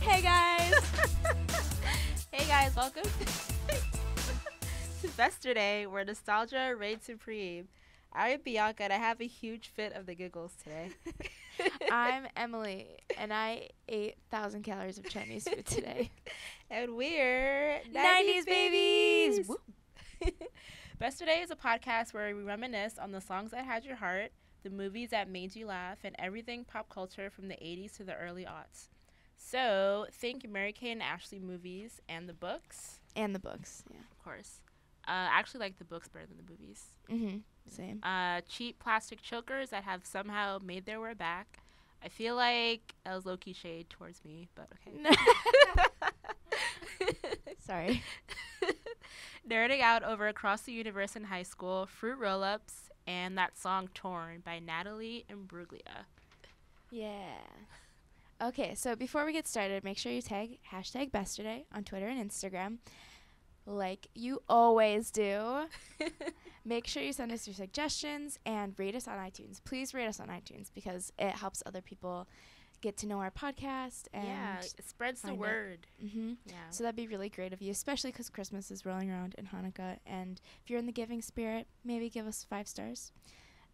Hey guys! Hey guys, welcome to Besterday, where nostalgia reigns supreme. I'm Bianca, and I have a huge fit of the giggles today. I'm Emilee, and I ate 1,000 calories of Chinese food today. And we're 90s babies! Woo. Besterday is a podcast where we reminisce on the songs that had your heart, the movies that made you laugh, and everything pop culture from the 80s to the early aughts. So, think Mary Kay and Ashley movies and the books. And the books, yeah. Of course. I actually like the books better than the movies. Mm-hmm. Same. Cheap plastic chokers that have somehow made their way back. I feel like that was low-key shade towards me, but okay. Sorry. Nerding out over Across the Universe in high school, fruit roll-ups, and that song Torn by Natalie Imbruglia. Yeah. Okay, so before we get started, make sure you tag hashtag Besterday on Twitter and Instagram, like you always do. Make sure you send us your suggestions and rate us on iTunes. Please rate us on iTunes because it helps other people get to know our podcast. And yeah, it spreads the word. Mm-hmm. Yeah. So that'd be really great of you, especially because Christmas is rolling around and Hanukkah. And if you're in the giving spirit, maybe give us 5 stars.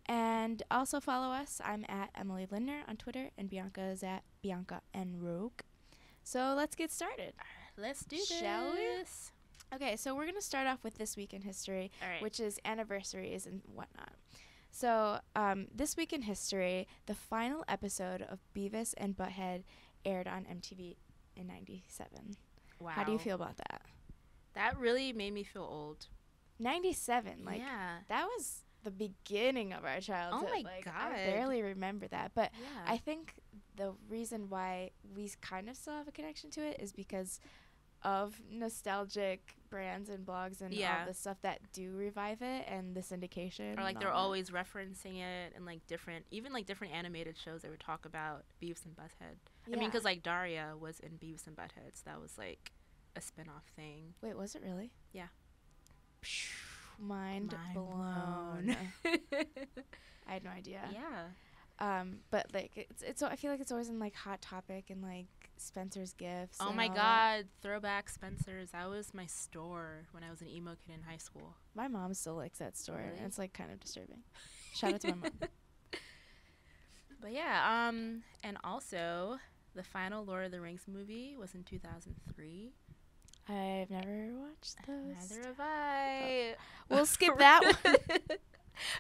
And also follow us. I'm at Emilee Lindner on Twitter, and Bianca is at Bianca and Rogue. So let's get started. Let's do this. Shall we? Okay, so we're going to start off with This Week in History, All right. which is anniversaries and whatnot. So This Week in History, the final episode of Beavis and Butthead aired on MTV in 97. Wow. How do you feel about that? That really made me feel old. 97, like, yeah. that was the beginning of our childhood. Oh my like, God. I barely remember that. But Yeah. I think the reason why we kind of still have a connection to it is because of nostalgic brands and blogs and all the stuff that do revive it and the syndication. Or like and they're all always referencing it and like different animated shows they would talk about Beavis and Butthead. Yeah. I mean, because like Daria was in Beavis and Butthead, so that was like a spin-off thing. Wait, was it really? Yeah. Mind blown. I had no idea. Yeah. But like it's I feel like it's always in like Hot Topic and like Spencer's Gifts. Oh and my all God, throwback Spencer's. That was my store when I was an emo kid in high school. My mom still likes that store, Really? and it's like kind of disturbing. Shout out to my mom. But yeah, and also the final Lord of the Rings movie was in 2003. I've never watched those. Neither have I. We'll skip that one.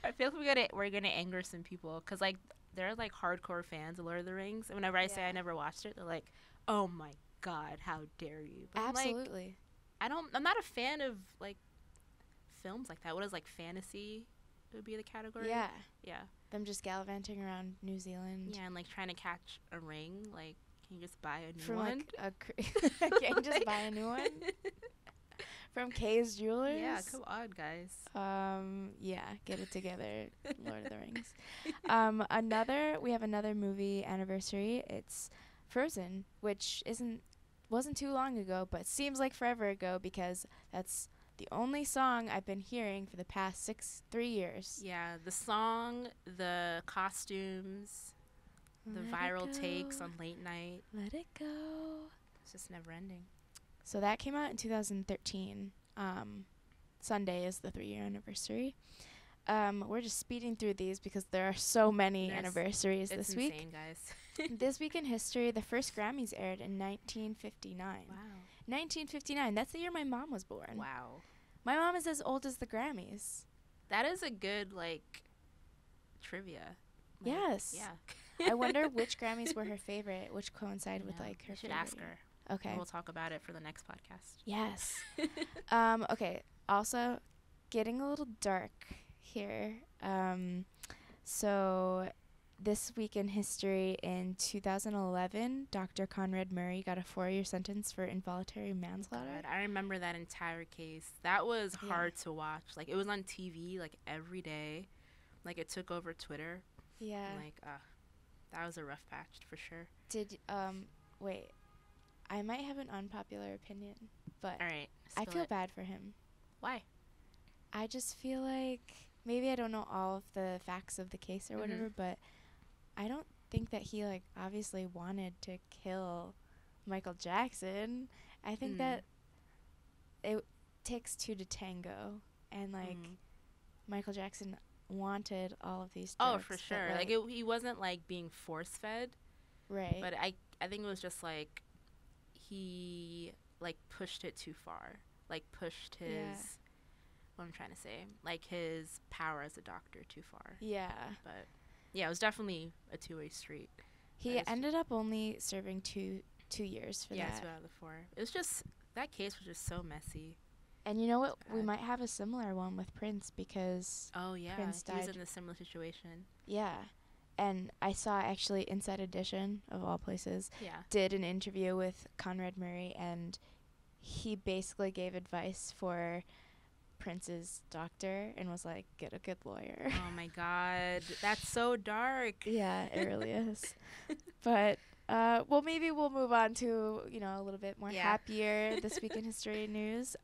I feel like we're gonna anger some people because like they're like hardcore fans of Lord of the Rings, and whenever I say I never watched it, they're like, "Oh my God, how dare you!" But Absolutely. I'm not a fan of like films like that. What is like fantasy? Would be the category. Yeah. Yeah. Them just gallivanting around New Zealand. Yeah, and like trying to catch a ring. Like, can you just buy a new From one? like can you just buy a new one? From Kay's Jewelers. Yeah, come on, guys. Yeah, get it together, Lord of the Rings. We have another movie anniversary. It's Frozen, which wasn't too long ago, but seems like forever ago because that's the only song I've been hearing for the past 3 years. Yeah, the song, the costumes, the viral takes on late night. Let it go. It's just never ending. So that came out in 2013. Sunday is the 3-year anniversary. We're just speeding through these because there are so many anniversaries this week. It's insane, guys. This week in history, the first Grammys aired in 1959. Wow. 1959. That's the year my mom was born. Wow. My mom is as old as the Grammys. That is a good, like, trivia. Like, Yes. Yeah. I wonder which Grammys were her favorite, which coincided with, like, her You should favorite ask her. Okay. We'll talk about it for the next podcast. Yes. Okay. Also, getting a little dark here. So, this week in history, in 2011, Dr. Conrad Murray got a 4-year sentence for involuntary manslaughter. God, I remember that entire case. That was hard to watch. Like, it was on TV, like, every day. Like, it took over Twitter. Yeah. Like, that was a rough patch, for sure. Wait. I might have an unpopular opinion, but All right. I feel bad for him. Why? I just feel like maybe I don't know all of the facts of the case or whatever, but I don't think that he, like, obviously wanted to kill Michael Jackson. I think that it takes two to tango, and like Michael Jackson wanted all of these drugs. Oh, for sure. Like he wasn't like being force fed, right? But I think it was just like he like pushed it too far, like pushed his what I'm trying to say, like his power as a doctor too far. Yeah. But yeah, it was definitely a two-way street. He ended up only serving two years for that. Yeah, 2 out of the 4. It was just, that case was just so messy. And you know what? We might have a similar one with Prince because Prince died. He was in a similar situation. Yeah. And I saw actually Inside Edition, of all places, did an interview with Conrad Murray, and he basically gave advice for Prince's doctor and was like, get a good lawyer. Oh my God. That's so dark. Yeah, it really is. But well, maybe we'll move on to, a little bit more happier This Week in History news.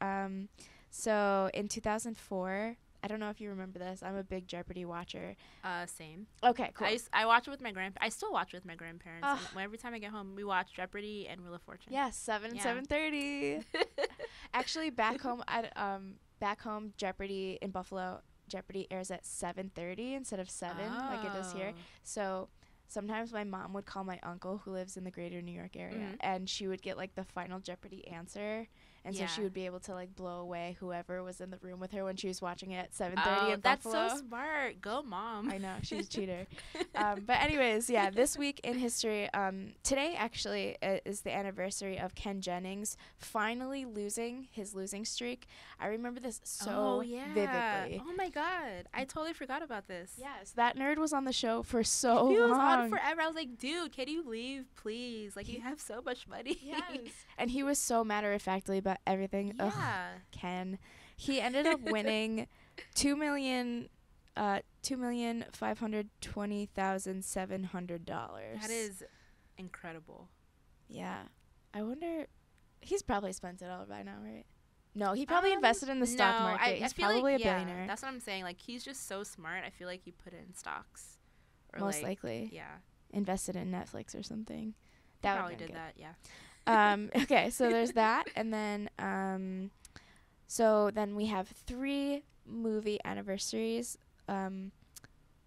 So in 2004, I don't know if you remember this. I'm a big Jeopardy watcher. Same. Okay, cool. I watch it with my I still watch it with my grandparents. And every time I get home, we watch Jeopardy and Wheel of Fortune. Yeah, 7:30. Actually, back home, Jeopardy in Buffalo, Jeopardy airs at 7:30 instead of 7 like it does here. So sometimes my mom would call my uncle who lives in the greater New York area, and she would get like the final Jeopardy answer. And so she would be able to like blow away whoever was in the room with her when she was watching it at 7:30 in that's Buffalo. so smart. Go, Mom. I know, she's a cheater. But anyways, This Week in History. Today actually is the anniversary of Ken Jennings finally losing his losing streak. I remember this so vividly. Oh my God, I totally forgot about this. Yes, that nerd was on the show for so long. He was on forever. I was like, dude, can you leave, please? Like, you have so much money. Yes. And he was so matter-of-factly about everything. Yeah. Ugh, Ken. He ended up winning $2,520,700. That is incredible. Yeah. I wonder, he's probably spent it all by now, right? No, he probably invested in the stock market. He's probably a billionaire. That's what I'm saying. Like, he's just so smart. I feel like he put it in stocks. Or most likely. Yeah. Invested in Netflix or something. That probably did that, yeah. Okay, so there's that, and then so then we have 3 movie anniversaries.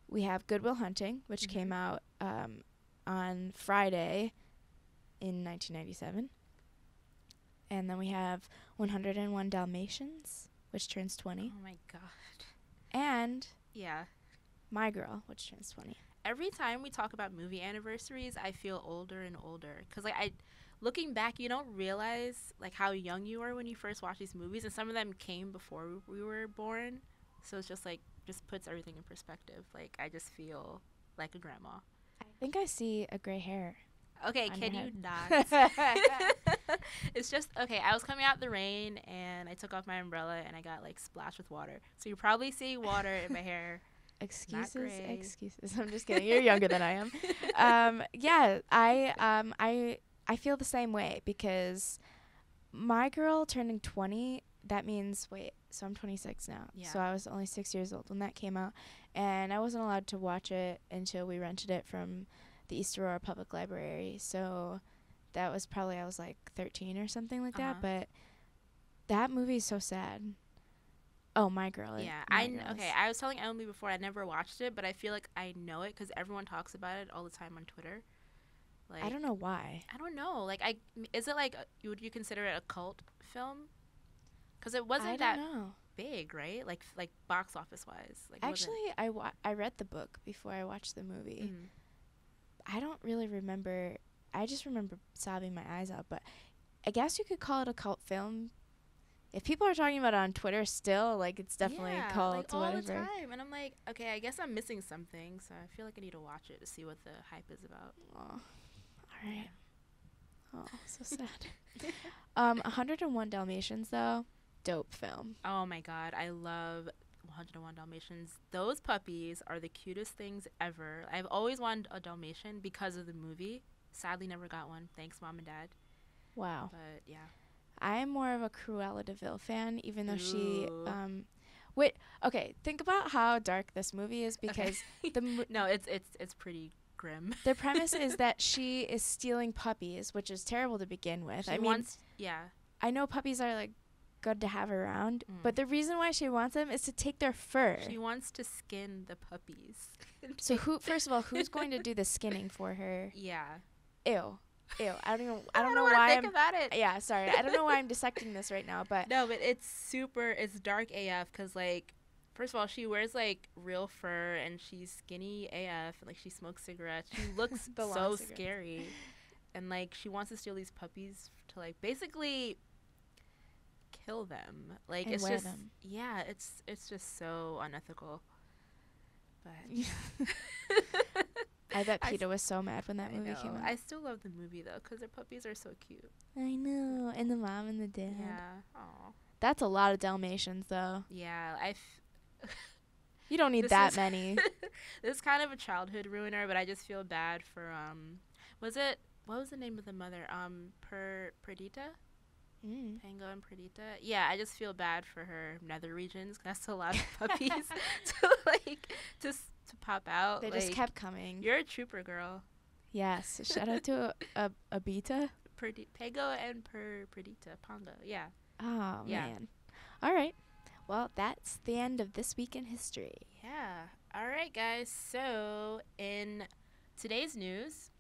We have Good Will Hunting, which came out on Friday in 1997, and then we have 101 Dalmatians, which turns 20. Oh my God. And My Girl, which turns 20. Every time we talk about movie anniversaries, I feel older and older. Because, like, looking back, you don't realize, like, how young you were when you first watched these movies. And some of them came before we were born. So it's just, like, just puts everything in perspective. Like, I just feel like a grandma. I think I see a gray hair. Okay, can you not? It's just, okay, I was coming out the rain, and I took off my umbrella, and I got, like, splashed with water. So you're probably seeing water in my hair. Excuses. I'm just kidding. You're younger than I am. I feel the same way because My Girl turning 20, that means, so I'm 26 now. Yeah. So I was only 6 years old when that came out, and I wasn't allowed to watch it until we rented it from the East Aurora Public Library. So that was probably, I was like 13 or something like that, but that movie is so sad. Oh, My Girl. Yeah, okay. I was telling Emilee before I never watched it, but I feel like I know it because everyone talks about it all the time on Twitter. Like, I don't know why. I don't know. Like, is it like would you consider it a cult film? Because it wasn't that big, right? Like box office wise. Like, actually, I read the book before I watched the movie. I don't really remember. I just remember sobbing my eyes out. But I guess you could call it a cult film. If people are talking about it on Twitter still, like, it's definitely a cult. Like, all the time. And I'm like, okay, I guess I'm missing something, so I feel like I need to watch it to see what the hype is about. Oh, all right. Oh, so sad. 101 Dalmatians, though, dope film. Oh, my God. I love 101 Dalmatians. Those puppies are the cutest things ever. I've always wanted a Dalmatian because of the movie. Sadly, never got one. Thanks, Mom and Dad. Wow. But, yeah. I'm more of a Cruella de Vil fan, even though she wait, okay, think about how dark this movie is because no, it's pretty grim. The premise is that she is stealing puppies, which is terrible to begin with. I know puppies are like good to have around, but the reason why she wants them is to take their fur. She wants to skin the puppies. So first of all, who's going to do the skinning for her? Yeah. Ew. I don't know why why I'm about it. Yeah, sorry. I don't know why I'm dissecting this right now, but no, but it's dark AF because like first of all, she wears like real fur and she's skinny AF and like she smokes cigarettes. She looks so scary. And like she wants to steal these puppies to like basically kill them. Like and it's wear just them. yeah, it's just so unethical. But I bet PETA was so mad when that movie came out. I still love the movie though because their puppies are so cute. I know, and the mom and the dad. Yeah. Aw. That's a lot of Dalmatians, though. Yeah, you don't need that many. This is kind of a childhood ruiner, but I just feel bad for what was the name of the mother? Perdita? Pango and Perdita. Yeah, I just feel bad for her nether regions. That's a lot of puppies to pop out. They just kept coming. You're a trooper, girl. Yes. Shout out to Abita. Pango and Perdita. Pongo. Yeah. Oh, yeah. Man. All right. Well, that's the end of This Week in History. Yeah. All right, guys. So, in today's news,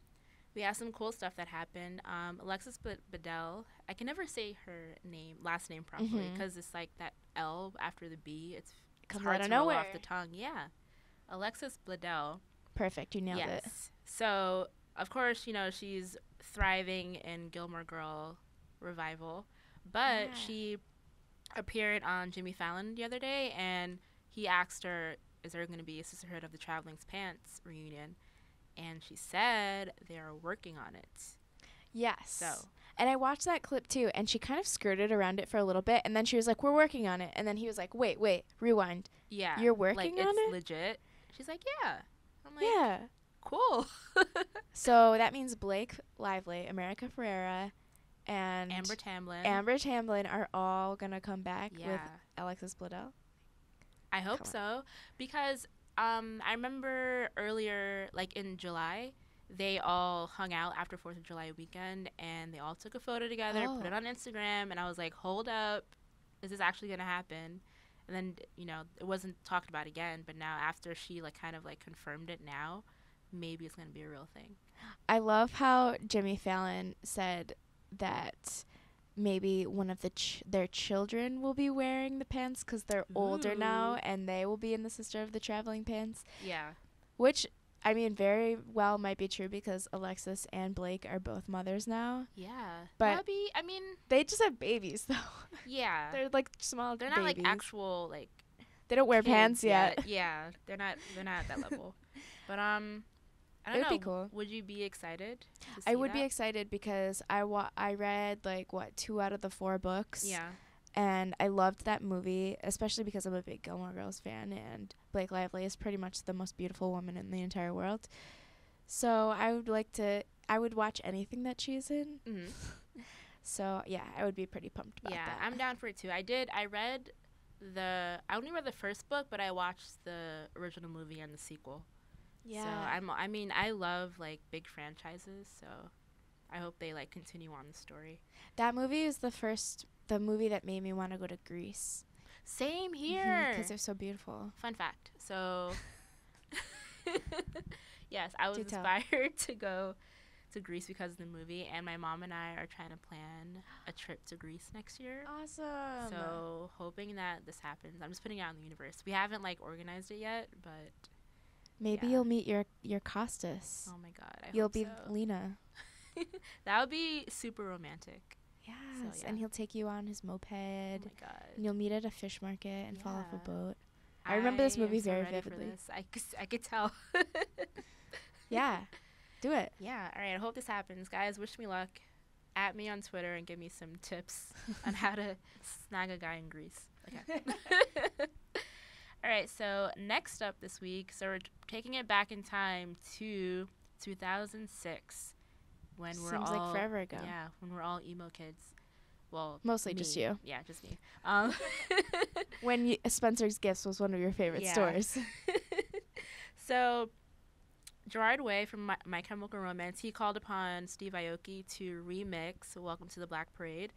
we have some cool stuff that happened. Alexis Bledel, I can never say her last name properly because it's like that L after the B. It's hard to roll off the tongue. Yeah. Alexis Bledel. Perfect. You nailed it. So, of course, she's thriving in Gilmore Girl revival. But she appeared on Jimmy Fallon the other day, and he asked her, is there going to be a Sisterhood of the Traveling Pants reunion? And she said they are working on it. Yes. So. And I watched that clip, too, and she kind of skirted around it for a little bit, and then she was like, we're working on it. And then he was like, wait, rewind. Yeah. You're working on it? It's legit. She's like, yeah. I'm like, yeah. Cool. So that means Blake Lively, America Ferrera, and Amber Tamblyn are all going to come back with Alexis Bledel. I hope so. Because I remember earlier, like in July, they all hung out after 4th of July weekend, and they all took a photo together, put it on Instagram, and I was like, hold up. Is this actually going to happen? And then, it wasn't talked about again, but now after she kind of confirmed it now, maybe it's going to be a real thing. I love how Jimmy Fallon said that maybe one of their children will be wearing the pants because they're older now, and they will be in the Sister of the Traveling Pants. Yeah. Which, I mean, very well might be true because Alexis and Blake are both mothers now. Yeah. But they just have babies, though. Yeah. They're small They're babies. not actual they don't wear pants yet. Yeah. They're not at that level. But I don't know. It would be cool. Would you be excited to see I would be excited because I read 2 out of the 4 books. Yeah. And I loved that movie, especially because I'm a big Gilmore Girls fan, and Blake Lively is pretty much the most beautiful woman in the entire world. So I would watch anything that she's in. Mm-hmm. So yeah, I would be pretty pumped about that. Yeah, I'm down for it too. I only read the first book, but I watched the original movie and the sequel. Yeah. So I love big franchises, so I hope they continue on the story. That movie is the movie that made me want to go to Greece. Same here. Because they're so beautiful. Fun fact. So, yes, I was inspired to go to Greece because of the movie, and my mom and I are trying to plan a trip to Greece next year. Awesome. So, hoping that this happens. I'm just putting it out in the universe. We haven't organized it yet, but maybe you'll meet your Costas. Oh my God, you'll be Lena. That would be super romantic. Yes, so, and he'll take you on his moped. Oh my God. And you'll meet at a fish market and fall off a boat. I remember this movie very vividly. I could tell. Yeah, do it. Yeah, all right, I hope this happens. Guys, wish me luck. At me on Twitter and give me some tips on how to snag a guy in Greece. Okay. All right, so next up this week, so we're taking it back in time to 2006. When we're Seems all, like forever ago. Yeah, when we're all emo kids. Well, mostly me. just you. Yeah, just me. When Spencer's Gifts was one of your favorite stores. So, Gerard Way from My Chemical Romance, he called upon Steve Aoki to remix Welcome to the Black Parade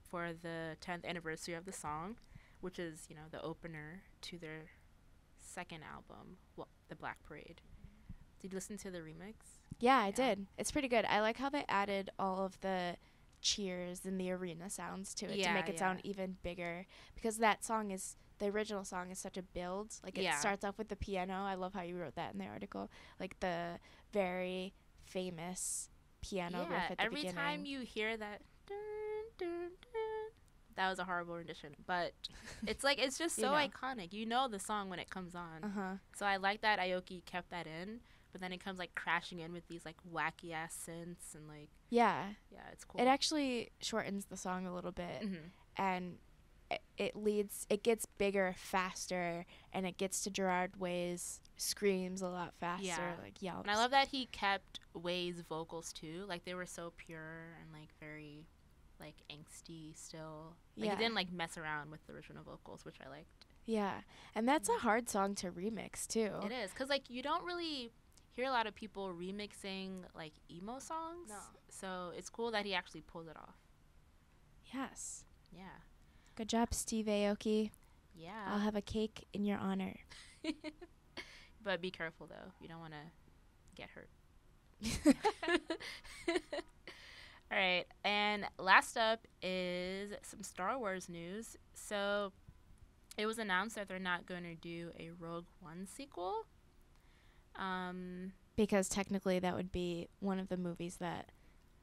for the 10th anniversary of the song, which is, you know, the opener to their second album, The Black Parade. Did you listen to the remix? Yeah, I did. It's pretty good. I like how they added all of the cheers and the arena sounds to it to make it sound even bigger, because that song is, the original song is such a build. Like, it starts off with the piano. I love how you wrote that in the article. Like, the very famous piano riff at the beginning. Every time you hear that, dun, dun, dun, that was a horrible rendition, but it's like, it's just so iconic. You know the song when it comes on. So I like that Aoki kept that in, but then it comes like crashing in with these like wacky ass synths and like it's cool. It actually shortens the song a little bit, and it gets bigger faster, and it gets to Gerard Way's screams a lot faster, like yelps. And I love that he kept Way's vocals too. Like, they were so pure and like very like angsty still. Like, he didn't like mess around with the original vocals, which I liked. Yeah, and that's a hard song to remix too. It is, because like you don't really hear a lot of people remixing like emo songs. No. So it's cool that he actually pulled it off. Yes. Yeah. Good job, Steve Aoki. Yeah. I'll have a cake in your honor. But be careful though. You don't want to get hurt. All right. And last up is some Star Wars news. So it was announced that they're not going to do a Rogue One sequel. Because technically that would be one of the movies that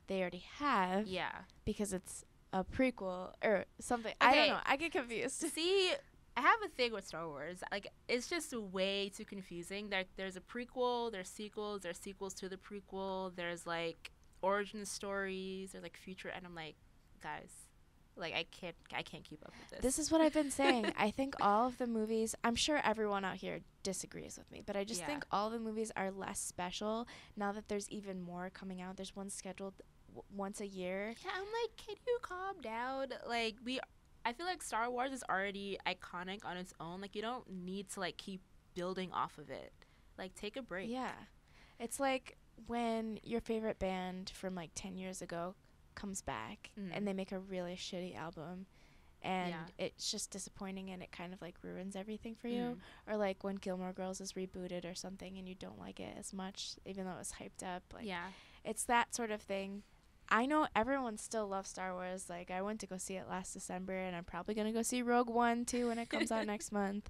they already have. Yeah. Because it's a prequel or something. Okay. I don't know. I get confused. See, I have a thing with Star Wars. Like, it's just way too confusing. There's a prequel, there's sequels to the prequel, there's like origin stories, there's like future, and I'm like, guys, like, I can't keep up with this. This is what I've been saying. I think all of the movies, I'm sure everyone out here disagrees with me, but I just think all the movies are less special now that there's even more coming out. There's one scheduled once a year. Yeah, I'm like, can you calm down? Like, I feel like Star Wars is already iconic on its own. Like, you don't need to like keep building off of it. Like, take a break. Yeah. It's like when your favorite band from like 10 years ago comes back and they make a really shitty album, and it's just disappointing, and it kind of like ruins everything for you. Or like when Gilmore Girls is rebooted or something and you don't like it as much even though it was hyped up. Like, it's that sort of thing. I know everyone still loves Star Wars. Like, I went to go see it last December, and I'm probably going to go see Rogue One too when it comes out next month.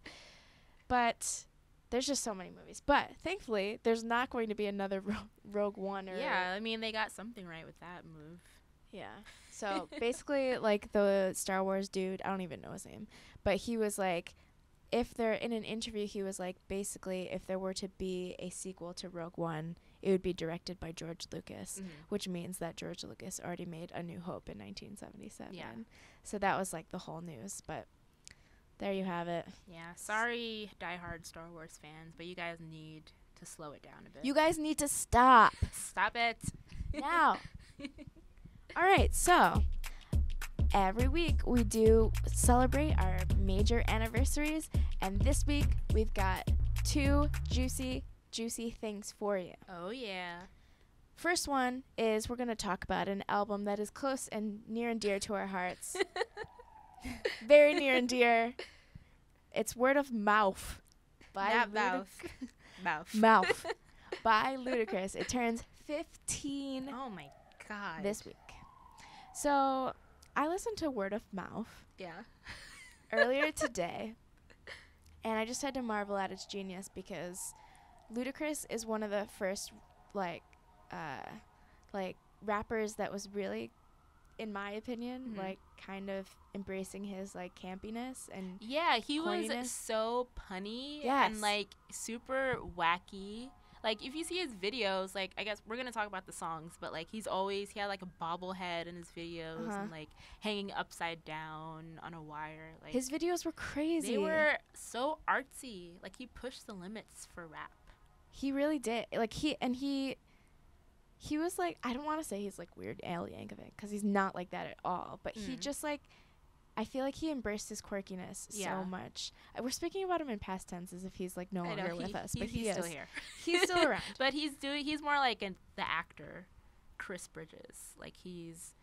But there's just so many movies. But thankfully, there's not going to be another Rogue One. I mean, they got something right with that move. Yeah. So basically, like, the Star Wars dude, I don't even know his name, but he was like, if they're in an interview, he was like, basically, if there were to be a sequel to Rogue One, it would be directed by George Lucas, which means that George Lucas already made A New Hope in 1977. Yeah. So that was like the whole news, but there you have it. Yeah. Sorry, diehard Star Wars fans, but you guys need to slow it down a bit. You guys need to stop. Stop it. Now. All right, so every week we do celebrate our major anniversaries, and this week we've got 2 juicy things for you. Oh, yeah. First one is we're going to talk about an album that is close and near and dear to our hearts. Very near and dear. It's Word of Mouth by Mouth by Ludacris. It turns 15 oh my God. This week. So I listened to Word of Mouth earlier today, and I just had to marvel at its genius, because Ludacris is one of the first like rappers that was really, in my opinion, like kind of embracing his like campiness and he corniness. Was so punny and like super wacky. Like, if you see his videos, like, I guess we're going to talk about the songs, but, like, he had, like, a bobblehead in his videos and, like, hanging upside down on a wire. Like, his videos were crazy. They were so artsy. Like, he pushed the limits for rap. He really did. Like, he was, like, I don't want to say he's, like, Weird Al Yankovic, because he's not like that at all. But he just, like, I feel like he embraced his quirkiness so much. We're speaking about him in past tense as if he's like no longer with us, but he is still here. He's still around. But he's more like the actor, Chris Bridges. Like he's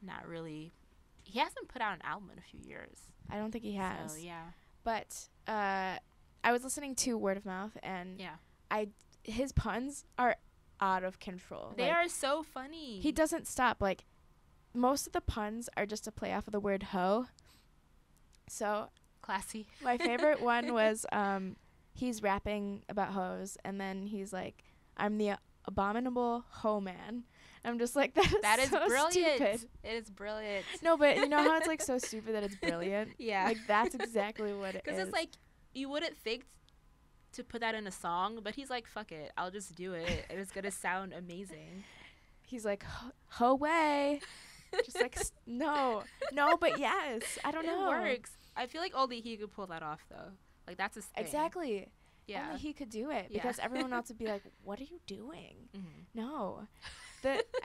not really. He hasn't put out an album in a few years. I don't think he has. So, yeah. But I was listening to Word of Mouth, and his puns are out of control. They are so funny. He doesn't stop. Like, most of the puns are just a play off of the word hoe. So classy. My favorite one was he's rapping about hoes, and then he's like, I'm the abominable hoe man. I'm just like, that is so brilliant. Stupid. It is brilliant. No, but you know how it's like so stupid that it's brilliant? Yeah. Like, that's exactly what it is. Because it's like, you wouldn't think to put that in a song, but he's like, fuck it, I'll just do it, and it's gonna sound amazing. He's like, ho way. Just like, no, but yes, I don't know. It works. I feel like only he could pull that off, though. Like, that's his thing. Exactly. Yeah. Only he could do it, because everyone else would be like, what are you doing? Mm-hmm. No.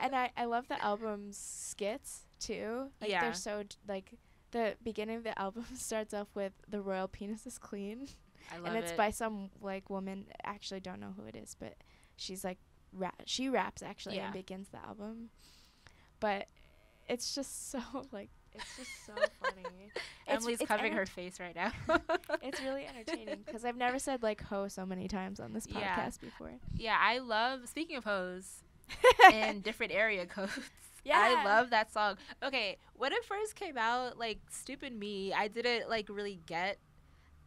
And I love the album's skits, too. Like, they're so, like, the beginning of the album starts off with, the royal penis is clean. I love it. And it's by some, like, woman, actually don't know who it is, but she's, like, she raps, actually, and begins the album. But it's just so, like, it's just so funny. Emilee's covering her face right now. It's really entertaining, because I've never said, like, ho so many times on this podcast before. Yeah, I love, speaking of hoes, in different area codes. Yeah. I love that song. Okay, when it first came out, like, stupid me, I didn't, like, really get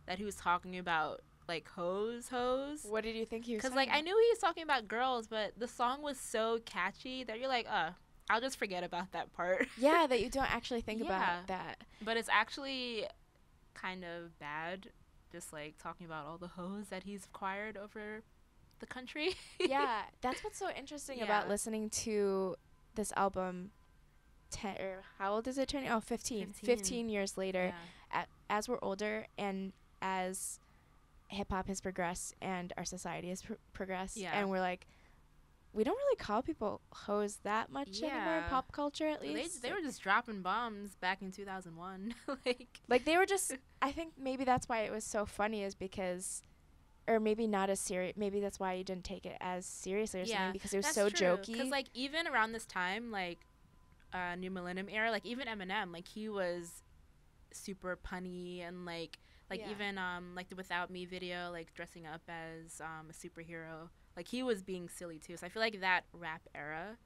that he was talking about, like, hoes. What did you think he was saying? Because, like, I knew he was talking about girls, but the song was so catchy that you're like, I'll just forget about that part. Yeah, that you don't actually think about that. But it's actually kind of bad, just, like, talking about all the hoes that he's acquired over the country. Yeah, that's what's so interesting about listening to this album. How old is it turning? Oh, 15 years later. Yeah. As we're older and as hip-hop has progressed and our society has progressed, and we're like, we don't really call people hoes that much anymore in pop culture, at least. They were just dropping bombs back in 2001. like they were just, I think maybe that's why it was so funny, is because, or maybe not as serious, maybe that's why you didn't take it as seriously or something, because it was so jokey. Because, like, even around this time, like, New Millennium era, like, even Eminem, like, he was super punny, and, like even, like, the Without Me video, like, dressing up as a superhero. Like, he was being silly, too. So I feel like that rap era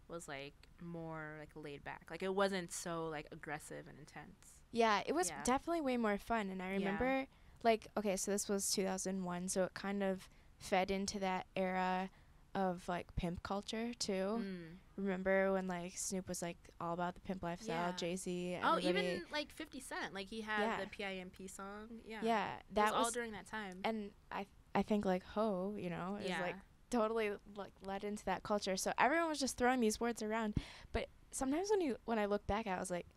was, like, more, like, laid back. Like, it wasn't so, like, aggressive and intense. Yeah, it was definitely way more fun. And I remember, like, okay, so this was 2001, so it kind of fed into that era of, like, pimp culture, too. Remember when, like, Snoop was, like, all about the pimp lifestyle, Jay-Z, everybody. Oh, even, like, 50 Cent. Like, he had the PIMP song. Yeah, that was all during that time. And I think, like, ho, you know, is, like, totally, like, led into that culture. So everyone was just throwing these words around. But sometimes when I look back, I was like,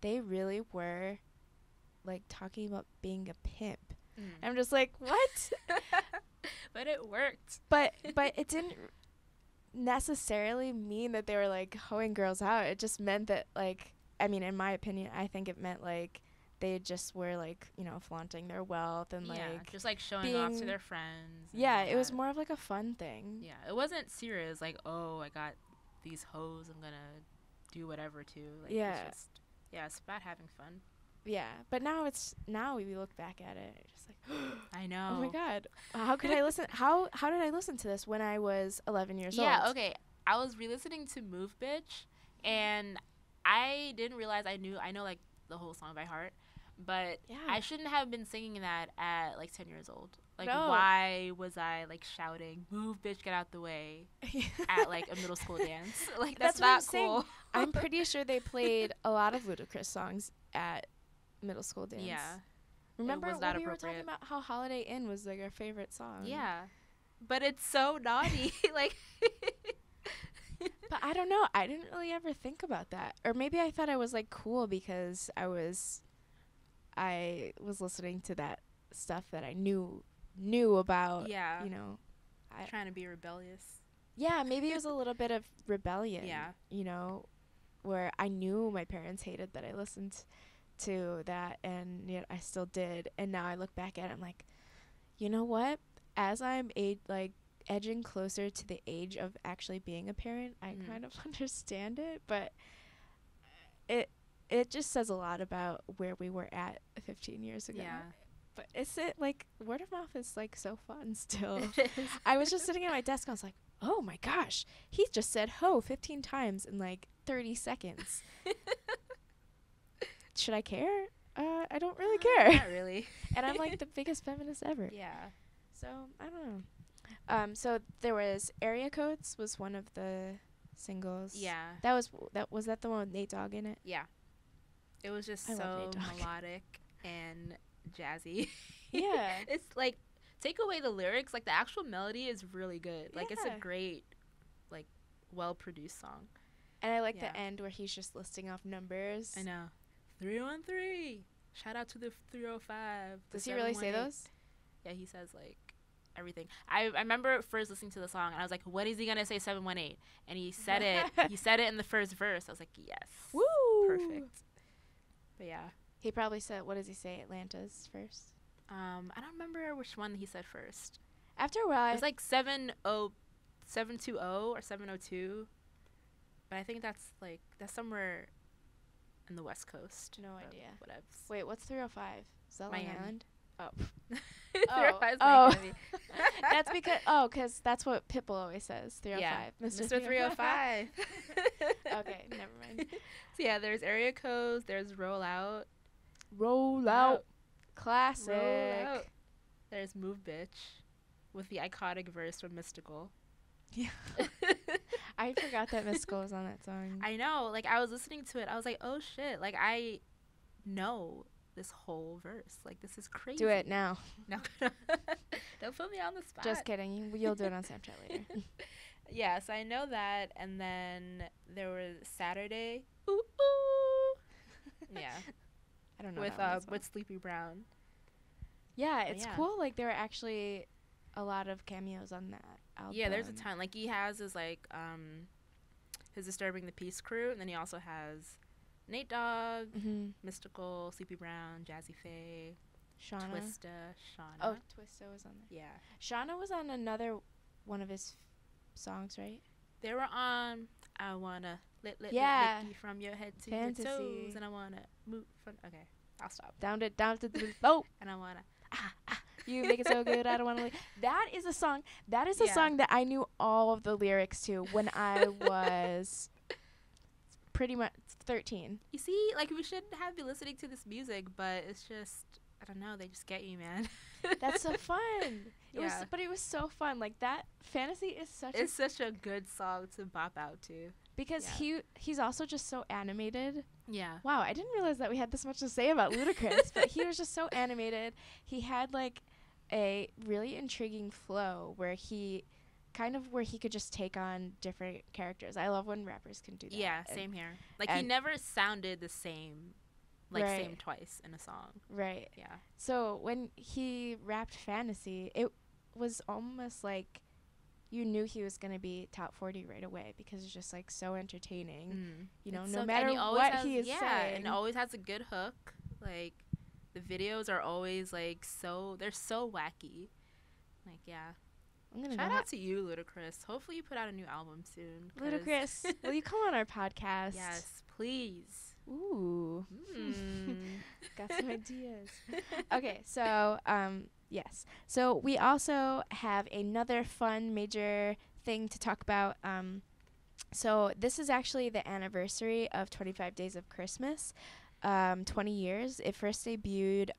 they really were, like, talking about being a pimp. I'm just like, what? But it worked. But it didn't necessarily mean that they were, like, hoeing girls out. It just meant that, like, I mean, in my opinion, I think it meant, like, they just were, like, you know, flaunting their wealth and, like, just, like, showing off to their friends. Yeah, it was more of, like, a fun thing. Yeah, it wasn't serious, like, oh, I got these hoes, I'm gonna do whatever to. Like, it's just, it's about having fun. Yeah, but now we look back at it, just like, I know. Oh my God, how could I listen? How did I listen to this when I was 11 years old? Yeah, okay. I was re-listening to Move Bitch, and I didn't realize I know, like, the whole song by heart. But I shouldn't have been singing that at, like, 10 years old. Like, why was I, like, shouting, move, bitch, get out the way, at, like, a middle school dance? Like, that's not cool. I'm pretty sure they played a lot of Ludacris songs at middle school dance. Yeah. Remember when we were talking about how Holiday Inn was, like, our favorite song? Yeah. But it's so naughty. Like... But I don't know. I didn't really ever think about that. Or maybe I thought I was, like, cool because I was listening to that stuff that I knew about. Yeah. You know, trying to be rebellious. Yeah, maybe it was a little bit of rebellion. Yeah. You know, where I knew my parents hated that I listened to that, and yet I still did. And now I look back at it, I'm like, you know what? As I'm edging closer to the age of actually being a parent, I kind of understand it, but it just says a lot about where we were at 15 years ago. Yeah. But word of mouth is like so fun still. I was just sitting at my desk, and I was like, oh my gosh, he just said ho 15 times in like 30 seconds. Should I care? I don't really care. Not really. And I'm like the biggest feminist ever. Yeah. So I don't know. So there was Area Codes was one of the singles. Yeah. Was that the one with Nate Dogg in it? Yeah. It was just I love so Nate Dogg. melodic and jazzy. Yeah. It's like, take away the lyrics, like the actual melody is really good. Like it's Yeah. a great, like, well produced song. And I like Yeah. the end where he's just listing off numbers. I know. 313. Shout out to the 305. Does he really say those? Yeah, he says like everything. I remember first listening to the song and I was like, what is he gonna say 718? And he said it. He said it in the first verse. I was like, yes. Woo! Perfect. But yeah. He probably said, what does he say? Atlanta's first. I don't remember which one he said first. After a while, It was like 720 or 702. But I think that's somewhere in the West Coast. No but idea. Whatever. Wait, what's 305? Is that Long Miami. Island? Oh. 305 is Oh. Miami. That's because that's what Pitbull always says. 305. Yeah. Mr. Mr. 305. Okay, never mind. So yeah, there's Area Codes, there's Roll Out. Roll out. Classic. Roll Out. There's Move Bitch with the iconic verse from Mystical. Yeah. I forgot that Mystical was on that song. I know, like I was listening to it, I was like, oh shit, like I know this whole verse. Like this is crazy. Do it now. No. Don't put me on the spot. Just kidding. You'll do it on Snapchat later. Yes, I know that. And then there was Saturday. Ooh ooh. Yeah. I don't know With that one as well. with Sleepy Brown. Yeah, But it's yeah. cool. Like there were actually a lot of cameos on that album. Yeah, there's a ton. Like he has his his Disturbing the Peace crew, and then he also has Nate Dogg, Mystical, Sleepy Brown, Jazzy Faye, Shauna. Twista, Shauna. Oh, Twista was on there. Yeah. Shauna was on another one of his songs, right? They were on I Wanna Lick Yeah. You from your head to Fantasy. your toes, and I wanna move from. Okay, I'll stop. Down to the oh. And I wanna. You make it so good, I don't want to leave. That is a song. That is a Yeah. song that I knew all of the lyrics to when I was pretty much 13. You see, like we should have been listening to this music, but it's just I don't know. They just get you, man. That's so fun. It was, Yeah. but it was so fun. Like that fantasy is such It's such a good song to bop out to. because yeah. he's also just so animated. Yeah. Wow, I didn't realize that we had this much to say about Ludacris, but he was just so animated. He had like a really intriguing flow where he could just take on different characters. I love when rappers can do that. Yeah, And- same here. Like he never sounded the same, like Right. same twice in a song. Right. Yeah. So when he rapped Fantasy, it was almost like you knew he was going to be top 40 right away because it's just like so entertaining. You know, It's no so- matter and always what has, he is saying. and always has a good hook. Like the videos are always like they're so wacky. Like yeah. I'm gonna Shout go out to you, Ludacris. Hopefully you put out a new album soon. 'Cause- Ludacris, will you come on our podcast? Yes, please. Ooh. Mm. Got some ideas. Okay, so yes. So we also have another fun major thing to talk about. So this is actually the anniversary of 25 Days of Christmas. 20 years. It first debuted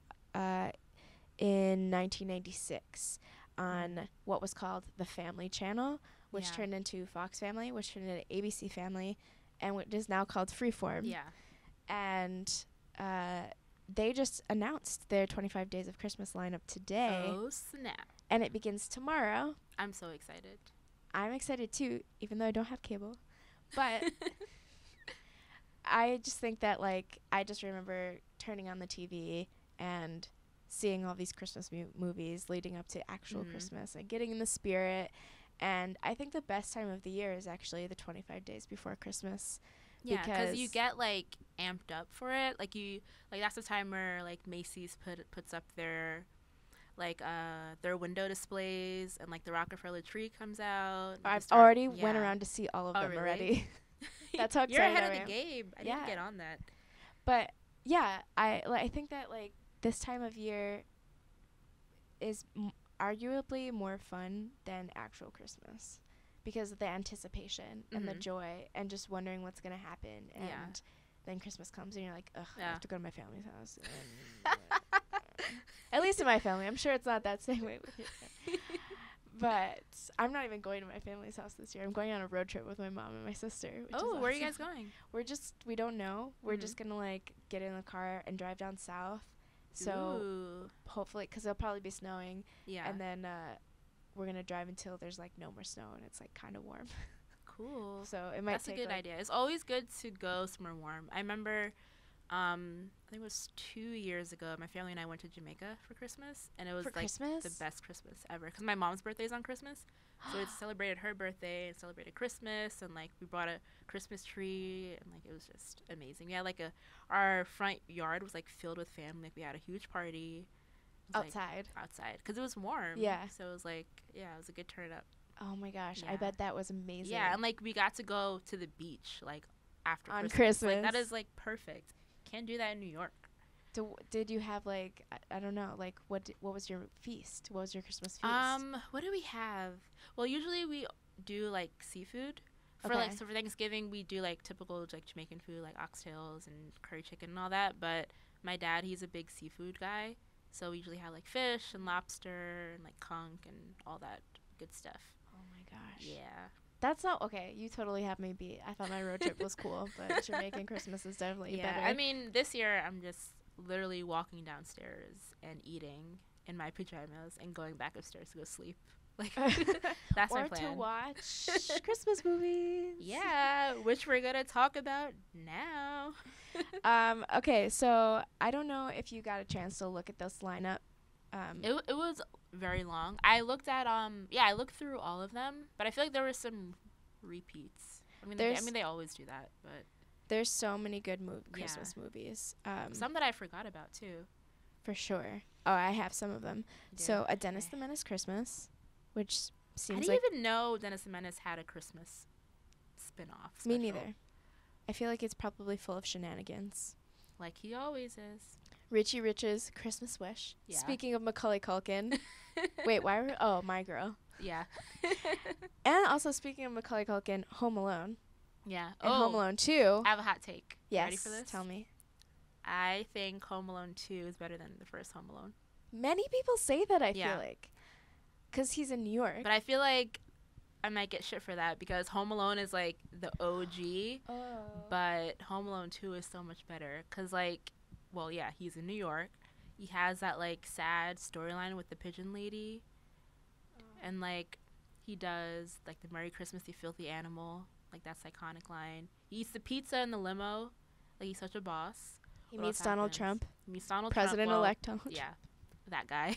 in 1996 on what was called the Family Channel, which Yeah. turned into Fox Family, which turned into ABC Family, and what is now called Freeform. Yeah. And they just announced their 25 Days of Christmas lineup today, Oh snap! and it begins tomorrow. I'm so excited. I'm excited too, even though I don't have cable. But I just think that, like, I just remember turning on the TV and seeing all these Christmas movies leading up to actual Christmas and getting in the spirit. And I think the best time of the year is actually the 25 days before Christmas, Yeah, because you get like amped up for it. Like that's the time where like Macy's puts up their window displays, and like the Rockefeller tree comes out. I've already went around to see all of them really? already. That's how excited You're ahead I of am. the game. I didn't get on that. But yeah, I think that like this time of year is arguably more fun than actual Christmas because of the anticipation and the joy and just wondering what's gonna happen. And then Christmas comes and you're like, ugh, I have to go to my family's house. At least in my family. I'm sure it's not that same way with you. But I'm not even going to my family's house this year. I'm going on a road trip with my mom and my sister. Oh, where are you guys going? We don't know. We're just going to like get in the car and drive down south. So hopefully, because it'll probably be snowing. Yeah. And then we're going to drive until there's like no more snow and it's like kind of warm. Cool. So it might That's a good idea. It's always good to go somewhere warm. I remember, I think it was 2 years ago, my family and I went to Jamaica for Christmas, and it was like the best Christmas ever. Because my mom's birthday is on Christmas, so it celebrated her birthday and celebrated Christmas, and like we brought a Christmas tree, and like it was just amazing. We had like our front yard was like filled with family. Like we had a huge party. Outside, because it was warm. Yeah. So it was like, it was a good turn up. Oh my gosh, I bet that was amazing. Yeah, and like we got to go to the beach like after on Christmas. Like that is like perfect. Can't do that in New York. Did you have like I don't know, like what was your feast? What was your Christmas feast? What do we have? Well, usually we do like seafood. For for Thanksgiving we do like typical like Jamaican food, like oxtails and curry chicken and all that, but my dad, he's a big seafood guy, so we usually have like fish and lobster and like conch and all that good stuff. Oh my gosh. Yeah. That's not okay. You totally have me beat. I thought my road trip was cool, but Jamaican Christmas is definitely better. I mean, this year I'm just literally walking downstairs and eating in my pajamas and going back upstairs to go sleep. Like that's my plan. Or to watch Christmas movies. Yeah, which we're gonna talk about now. Okay, so I don't know if you got a chance to look at this lineup. It was very long. I looked at I looked through all of them, but I feel like there were some repeats. I mean they always do that, but there's so many good Christmas movies. Some that I forgot about too. For sure. Oh, I have some of them. Yeah. So A Dennis the Menace Christmas, which seems I didn't even know Dennis the Menace had a Christmas spin-off special. Me neither. I feel like it's probably full of shenanigans. Like he always is. Richie Rich's Christmas Wish. Yeah. Speaking of Macaulay Culkin. Wait, My Girl. Yeah. And also speaking of Macaulay Culkin, Home Alone. Yeah. And Home Alone 2. I have a hot take. Yes. Ready for this? Tell me. I think Home Alone 2 is better than the first Home Alone. Many people say that, I feel like. Because he's in New York. But I feel like I might get shit for that because Home Alone is like the OG. Oh. But Home Alone 2 is so much better. Because like, well, yeah, he's in New York. He has that like sad storyline with the pigeon lady. Oh. And like, he does like the Merry Christmas, you filthy animal. Like that's the iconic line. He eats the pizza in the limo. Like he's such a boss. He meets Donald Trump. He meets Donald Trump. President-elect Donald Trump. Yeah, that guy.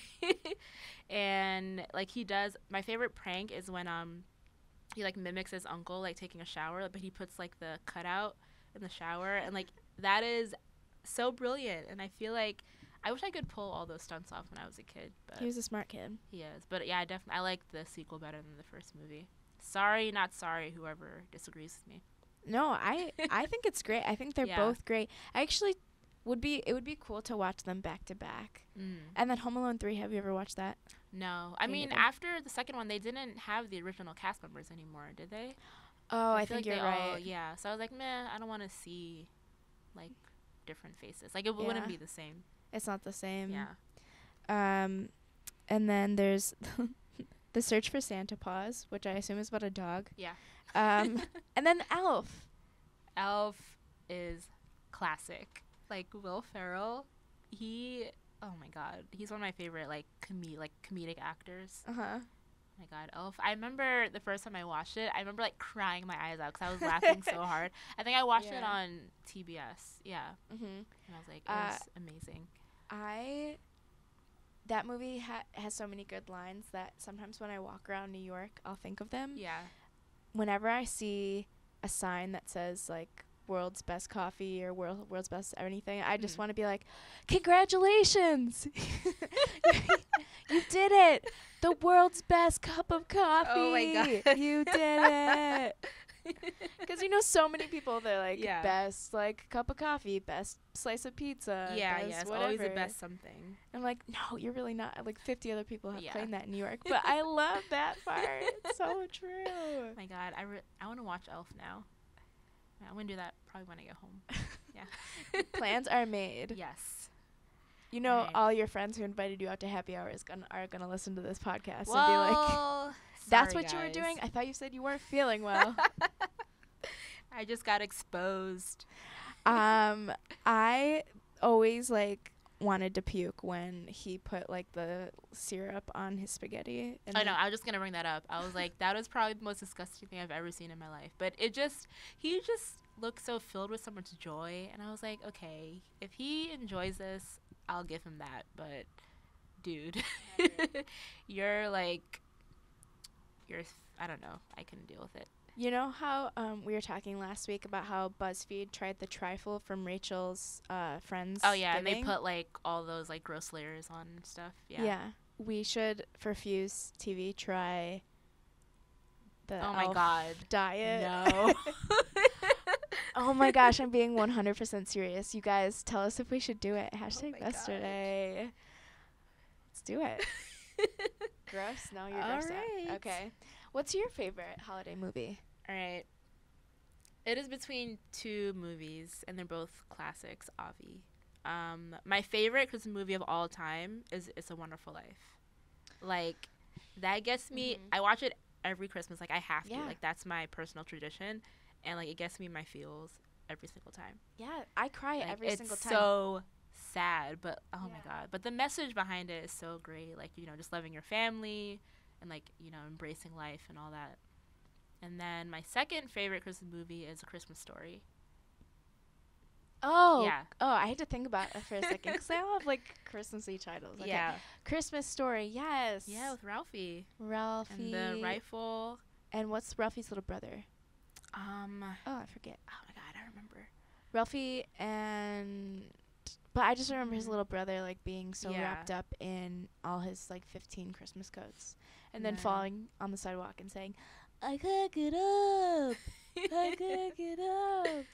And like he does. My favorite prank is when he like mimics his uncle like taking a shower, but he puts like the cutout in the shower, and like that is so brilliant. And I feel like I wish I could pull all those stunts off when I was a kid. But he was a smart kid. He is. But yeah, I like the sequel better than the first movie. Sorry, not sorry, whoever disagrees with me. No, I think it's great. I think they're both great. I actually it would be cool to watch them back to back. And then Home Alone 3, have you ever watched that? No. I mean, after the second one, they didn't have the original cast members anymore, did they? Oh, I think like you're right. Yeah. So I was like, meh, I don't want to see like different faces. Like it wouldn't be the same. It's not the same. Yeah. And then there's The Search for Santa Claus, which I assume is about a dog. Yeah. And then Elf. Elf is classic. Like Will Ferrell, oh my god, he's one of my favorite like comedic actors. Oh my god, Elf. I remember the first time I watched it, I remember like crying my eyes out because I was laughing so hard. I think I watched it on TBS. Yeah. And I was like, it was amazing. That movie has so many good lines that sometimes when I walk around New York, I'll think of them. Yeah. Whenever I see a sign that says like world's best coffee or world's best anything. I just want to be like, congratulations, you did it, the world's best cup of coffee. Oh my God. You did it. Because so many people, they're like, best like cup of coffee, best slice of pizza, best it's whatever. always the best something. I'm like, no, you're really not. Like 50 other people have claimed that in New York, but I love that part. It's so true. Oh my God, I want to watch Elf now. I'm gonna do that probably when I get home. Yeah. Plans are made. Yes. Right. All your friends who invited you out to happy hour are gonna listen to this podcast and be like, that's what you were doing? I thought you said you weren't feeling well. I just got exposed. I always wanted to puke when he put the syrup on his spaghetti. And I know. I was just gonna bring that up. I was like, that was probably the most disgusting thing I've ever seen in my life. But he just looked so filled with so much joy, and I was like, okay, if he enjoys this, I'll give him that. But dude, you're I don't know. I couldn't deal with it. You know how we were talking last week about how BuzzFeed tried the trifle from Rachel's friends? Oh, yeah, and they put, all those, gross layers on and stuff. Yeah. Yeah. We should, for FuseTV, try the Oh, my Elf God. diet. No. Oh, my gosh. I'm being 100% serious. You guys, tell us if we should do it. Hashtag Besterday. Let's do it. Gross? No, you're grossed out. Okay. What's your favorite holiday movie? All right. It is between two movies, and they're both classics, Avi. My favorite Christmas movie of all time is It's a Wonderful Life. That gets me... I watch it every Christmas. I have to. That's my personal tradition. And, it gets me in my feels every single time. Yeah, I cry every single time. It's so sad, but oh my God. But the message behind it is so great. Just loving your family and embracing life and all that. And then my second favorite Christmas movie is A Christmas Story. Oh. Yeah. Oh, I had to think about it for a second because they all have Christmassy titles. Okay. Yeah. Christmas Story, yes. Yeah, with Ralphie. Ralphie. And the rifle. And what's Ralphie's little brother? Oh, I forget. Oh my God, I remember. Ralphie but I just remember his little brother being so wrapped up in all his 15 Christmas coats, and then falling on the sidewalk and saying, "I can't get up, I can't get up."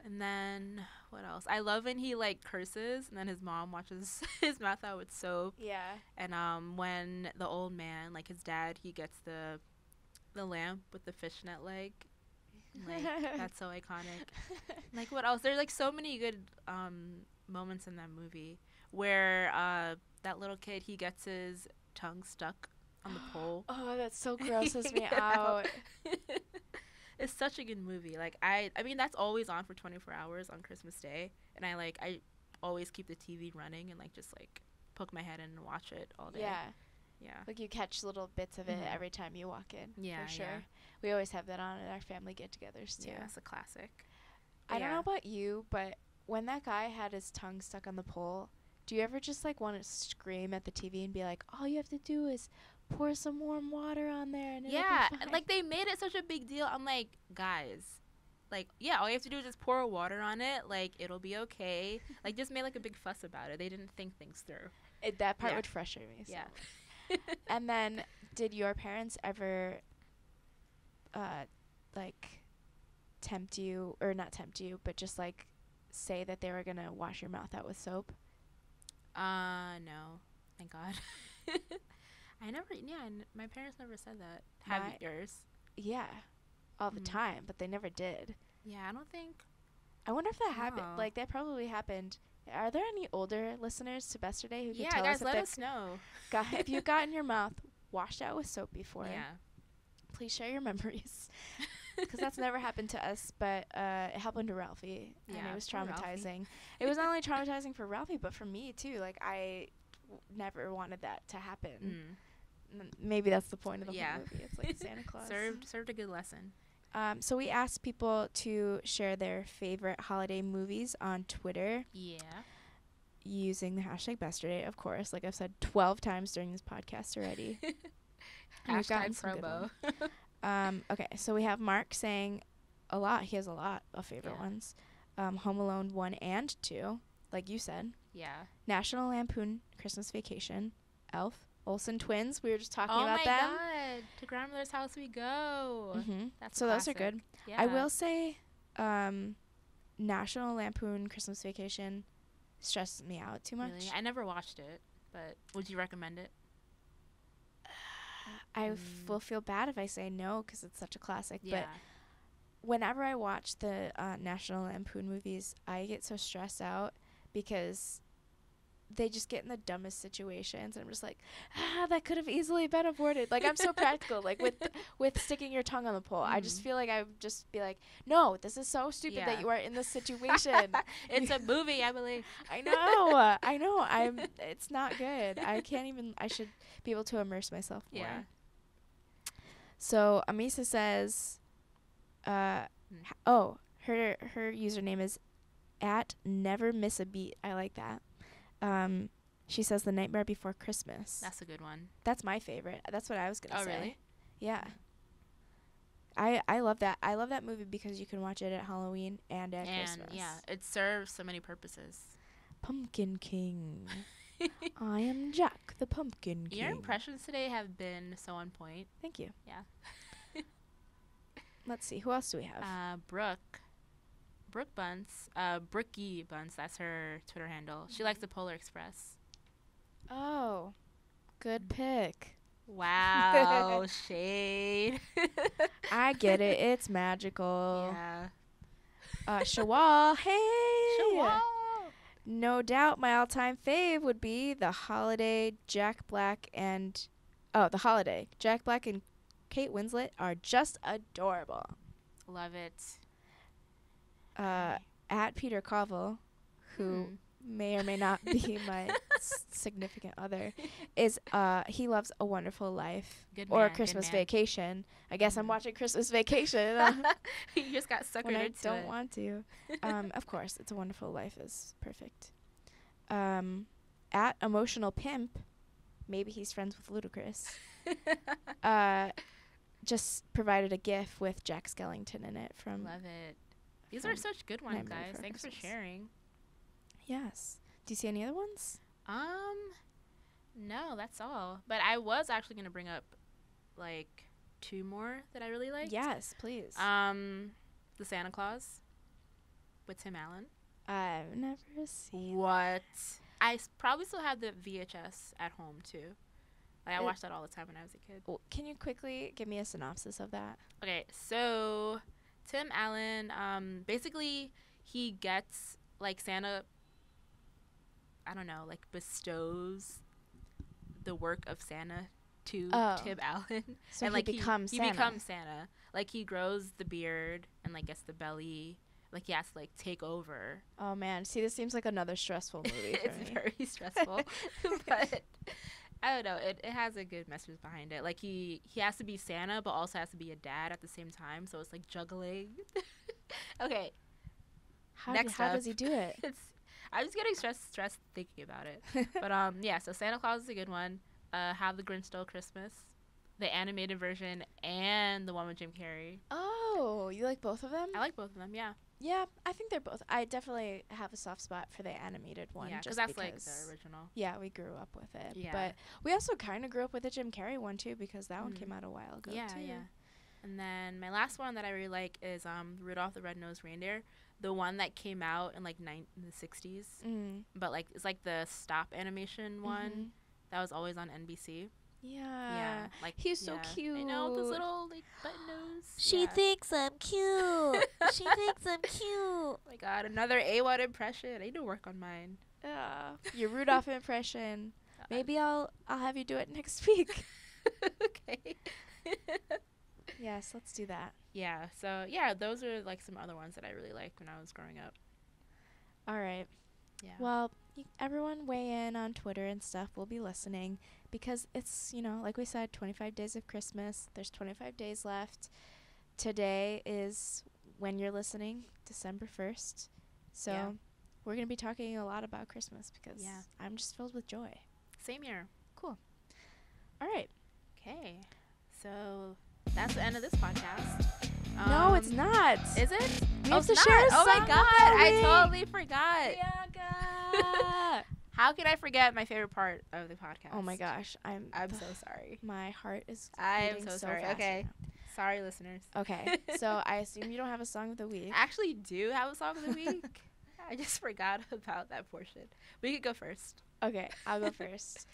And then what else? I love when he curses, and then his mom washes his mouth out with soap. Yeah. And when the old man, his dad, he gets the lamp with the fishnet leg. That's so iconic. What else? There's so many good moments in that movie where that little kid, he gets his tongue stuck on the pole. Oh, that so grosses me out. It's such a good movie. I mean that's always on for 24 hours on Christmas Day, and I always keep the TV running and just poke my head in and watch it all day. Yeah. You catch little bits of it every time you walk in. Yeah, for sure. Yeah. We always have that on at our family get-togethers too. Yeah, it's a classic. I don't know about you, but when that guy had his tongue stuck on the pole, do you ever just want to scream at the TV and be like, all you have to do is pour some warm water on there and it'll be fine? They made it such a big deal. I'm like, guys, all you have to do is just pour water on it. It'll be okay. Just made a big fuss about it. They didn't think things through. That part would frustrate me. So. Yeah. And then, did your parents ever, tempt you, or not tempt you, but just say that they were gonna wash your mouth out with soap? No, thank God. My parents never said that. Have yours? Yeah, all the time, but they never did. Yeah, I don't think. I wonder if that happened. That probably happened. Are there any older listeners to Besterday who can tell guys, us? let us know. If you've gotten your mouth washed out with soap before, please share your memories. Because that's never happened to us, but it happened to Ralphie, and it was traumatizing. It was not only traumatizing for Ralphie, but for me too. I never wanted that to happen. Maybe that's the point of the whole movie. It's Santa Claus served a good lesson. So we asked people to share their favorite holiday movies on Twitter. Yeah. Using the hashtag Besterday, of course. Like I've said 12 times during this podcast already. Hashtag promo. Okay, so we have Mark saying a lot. He has a lot of favorite ones. Home Alone 1 and 2, like you said. Yeah. National Lampoon Christmas Vacation, Elf, Olsen Twins. We were just talking about them. Oh my God! To grandmother's house we go. Mm-hmm. That's so those are good. Yeah. I will say, National Lampoon Christmas Vacation stresses me out too much. Really? I never watched it, but would you recommend it? I will feel bad if I say no because it's such a classic. Yeah. But whenever I watch the National Lampoon movies, I get so stressed out because they just get in the dumbest situations. And I'm just like, that could have easily been avoided. Like, I'm so practical. Like, with sticking your tongue on the pole. I just feel like I would just be like, no, this is so stupid that you are in this situation. It's a movie, Emilee. I know. It's not good. I should be able to immerse myself more. Yeah. So, Amisa says, her username is @nevermissabeat. I like that. She says The Nightmare Before Christmas. That's a good one. That's my favorite. That's what I was gonna say. Oh, really? Yeah. I love that. I love that movie because you can watch it at Halloween and at Christmas. Yeah, it serves so many purposes. Pumpkin King. I am Jack the Pumpkin King. Your impressions today have been so on point. Thank you. Yeah. Let's see. Who else do we have? Brooke Bunce. Brookie Bunce. That's her Twitter handle. She likes the Polar Express. Oh, good pick. Wow, shade. I get it. It's magical. Yeah. Shawal. Hey. Shawal. No doubt my all-time fave would be The Holiday. Jack Black and Kate Winslet are just adorable. Love it. At Peter Covell, who may or may not be my significant other, is he loves A Wonderful Life or Christmas Vacation. I guess I'm watching Christmas Vacation. You just got suckered into it. I don't want to. Of course, It's a Wonderful Life is perfect. At Emotional Pimp, maybe he's friends with Ludacris. Just provided a GIF with Jack Skellington in it from. Love it. These are such good ones, guys. Thanks for sharing. Yes. Do you see any other ones? No, that's all. But I was actually going to bring up, like, 2 more that I really liked. Yes, please. The Santa Claus with Tim Allen. I've never seen. What? I probably still have the VHS at home, too. Like, I watched that all the time when I was a kid. Well, can you quickly give me a synopsis of that? Okay, so Tim Allen, basically, he gets, like, Santa, I don't know, like, bestows the work of Santa to Tim Allen. So and, like, he becomes Santa. He becomes Santa. Like, he grows the beard and, like, gets the belly. Like, he has to, like, take over. Oh, man. See, this seems like another stressful movie for me. It's very stressful. But I don't know. It has a good message behind it. Like, he has to be Santa, but also has to be a dad at the same time. So it's, like, juggling. Okay. How does he do it? I'm just getting stressed thinking about it. But, yeah, so Santa Claus is a good one. How the Grinch Stole Christmas. The animated version and the one with Jim Carrey. Oh, you like both of them? I like both of them, yeah. Yeah, I think they're both. I definitely have a soft spot for the animated one. Yeah, just that's like the original. Yeah, we grew up with it. Yeah. But we also kind of grew up with the Jim Carrey one, too, because that one came out a while ago, yeah, too. Yeah. And then my last one that I really like is Rudolph the Red-Nosed Reindeer. The one that came out in, like, in the 60s. But, like, it's, like, the stop animation one that was always on NBC. Yeah. Like, he's so cute. I know, this little, like, button nose. She thinks I'm cute. She thinks I'm cute. Oh, my God. Another A1 impression. I need to work on mine. Your Rudolph impression. Maybe I'll have you do it next week. Okay. Yes, let's do that. Yeah. So, yeah, those are, like, some other ones that I really liked when I was growing up. All right. Yeah. Well, everyone weigh in on Twitter and stuff. We'll be listening because it's, like we said, 25 days of Christmas. There's 25 days left. Today is, when you're listening, December 1st. So we're going to be talking a lot about Christmas because I'm just filled with joy. Same here. Cool. All right. Okay. So that's the end of this podcast. No, it's not. Is it? We Oh, have to it's share a not. Oh my song god, that I week. totally forgot. Bianca. How can I forget my favorite part of the podcast? Oh my gosh, I'm so sorry. my heart is I am beating so so sorry. fast Okay. right Sorry, listeners. now. Okay, so I assume you don't have a song of the week. I actually do have a song of the week. I just forgot about that portion. We could go first. Okay, I'll go first.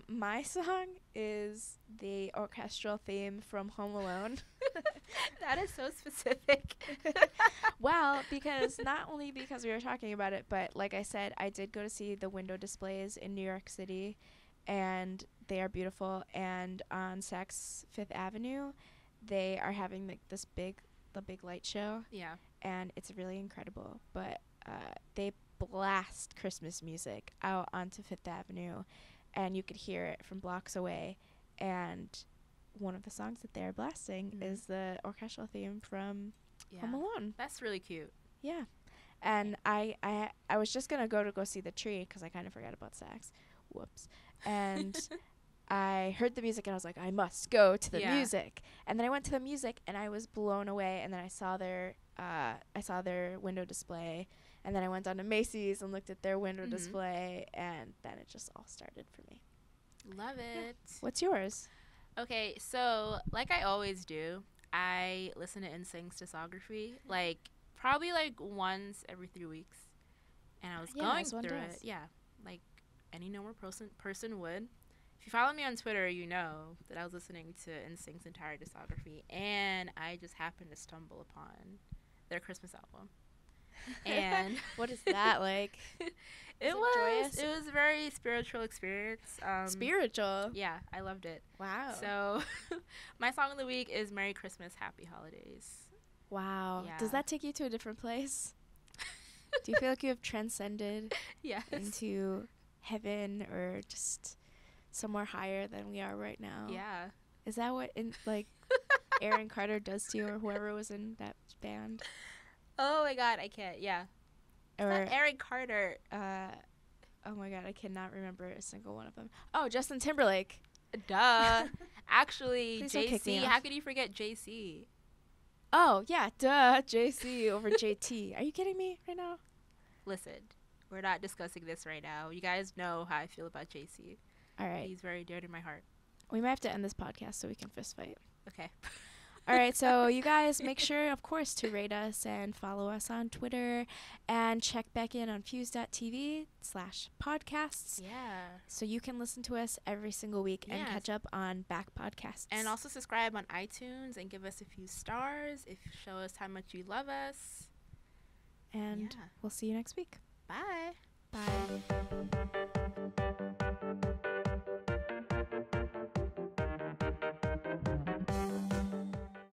My song is the orchestral theme from Home Alone. That is so specific. Well, because not only because we were talking about it, but like I said, I did go to see the window displays in New York City, and they are beautiful. And on Saks Fifth Avenue, they are having like the big light show, Yeah. and it's really incredible. But they blast Christmas music out onto Fifth Avenue, and you could hear it from blocks away. And one of the songs that they're blasting is the orchestral theme from Home Alone. That's really cute. Yeah. And I was just going to go see the tree because I kind of forgot about Saks. Whoops. And I heard the music and I was like, I must go to the music. And then I went to the music and I was blown away. And then I saw their window display. And then I went down to Macy's and looked at their window display. And then it just all started for me. Love it. What's yours? Okay, so like I always do, I listen to NSYNC's discography, probably once every 3 weeks. And I was going through it. Yeah, like any normal person would. If you follow me on Twitter, you know that I was listening to NSYNC's entire discography, and I just happened to stumble upon their Christmas album. And what is that like? It joyous? was a very spiritual experience. Spiritual? Yeah, I loved it. Wow. So my song of the week is Merry Christmas, Happy Holidays. Wow. Yeah. Does that take you to a different place? Do you feel like you have transcended Yes. into heaven or just somewhere higher than we are right now? Yeah. Is that what Aaron Carter does to you, or whoever was in that band? Oh my god, I can't. Yeah. Or It's not Aaron Carter. oh my god, I cannot remember a single one of them. Oh, Justin Timberlake. Duh. Actually, Please don't kick me JC. off. How could you forget JC? Oh, yeah, duh, JC over JT. Are you kidding me right now? Listen, we're not discussing this right now. You guys know how I feel about JC. All right. He's very dear to my heart. We might have to end this podcast so we can fist fight. Okay. All right, so you guys make sure, of course, to rate us and follow us on Twitter and check back in on fuse.tv/podcasts. Yeah. So you can listen to us every single week and Yes. catch up on back podcasts. And also subscribe on iTunes and give us a few stars. Show us how much you love us. And Yeah. we'll see you next week. Bye. Bye.